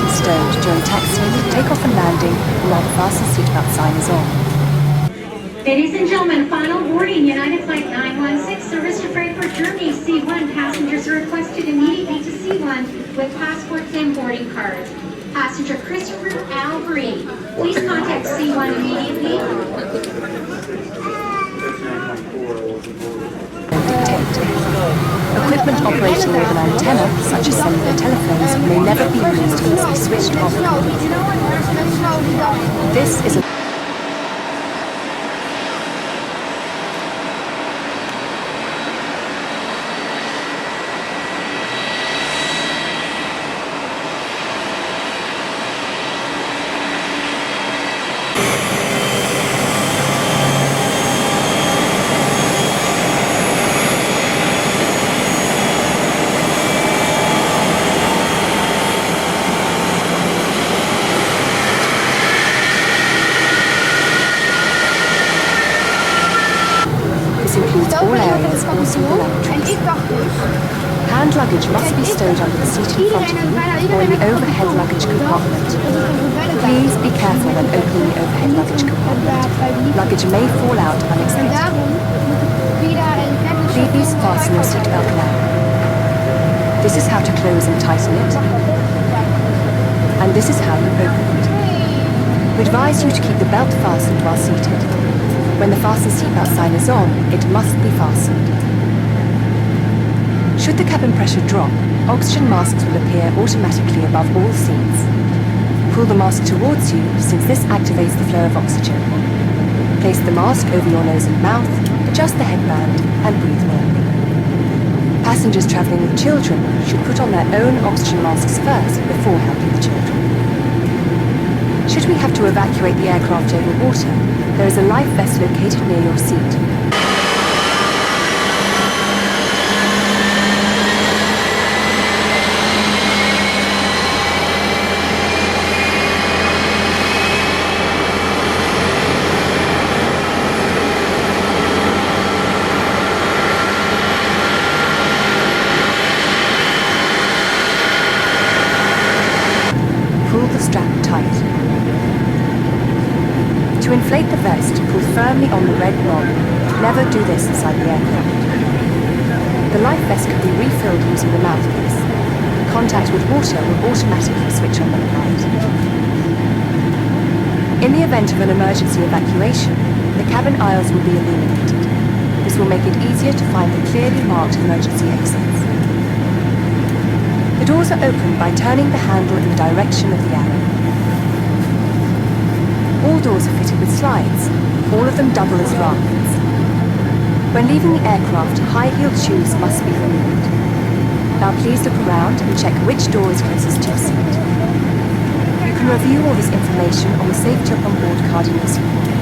be stowed during taxiing, takeoff and landing, while the fasten seatbelt sign is on. Ladies and gentlemen, final boarding, United Flight 916, service to Frankfurt, Germany, C1. Passengers are requested immediately to C1 with passports and boarding cards. Passenger Christopher Albury, please contact C1 immediately. Equipment operating with an antenna, such as cellular telephones, may never be used and must be switched off. This is a all areas, also the lavatories. Hand luggage must be stowed under the seat in front of you or in the overhead luggage compartment. Please be careful when opening the overhead luggage compartment. Luggage may fall out unexpectedly. Please fasten your seatbelt now. This is how to close and tighten it. And this is how you open it. We advise you to keep the belt fastened while seated. When the fasten seatbelt sign is on, it must be fastened. Should the cabin pressure drop, oxygen masks will appear automatically above all seats. Pull the mask towards you, since this activates the flow of oxygen. Place the mask over your nose and mouth, adjust the headband, and breathe normally. Passengers travelling with children should put on their own oxygen masks first before helping the children. Should we have to evacuate the aircraft over water, there is a life vest located near your seat. Pull the strap tight. To inflate the vest, pull firmly on the red knob. Never do this inside the aircraft. The life vest can be refilled using the mouthpiece. Contact with water will automatically switch on the light. In the event of an emergency evacuation, the cabin aisles will be illuminated. This will make it easier to find the clearly marked emergency exits. The doors are opened by turning the handle in the direction of the arrow. All doors are fitted with slides, all of them double as rafters. When leaving the aircraft, high-heeled shoes must be removed. Now please look around and check which door is closest to your seat. You can review all this information on the Safety Up on Board card in your seat pocket.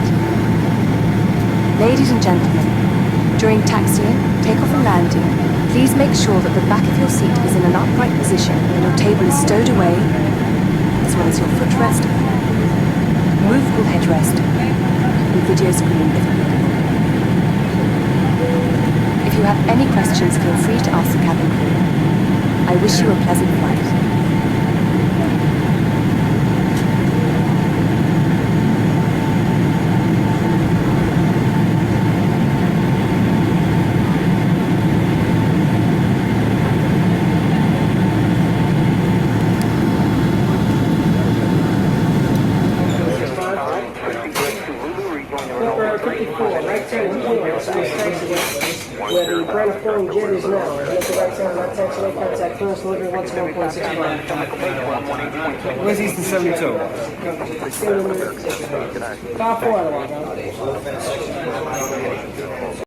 Ladies and gentlemen, during taxiing, takeoff and landing, please make sure that the back of your seat is in an upright position and your table is stowed away, as well as your footrest, movable headrest, and video screen if applicable. If you have any questions, feel free to ask the cabin crew. I wish you a pleasant flight. Right turn here, so this taxiway, where the Brent flowing jet is now. Make the right turn, left taxiway, contact first delivery 121.65. Where's Eastern 72? Car 4 otherwise,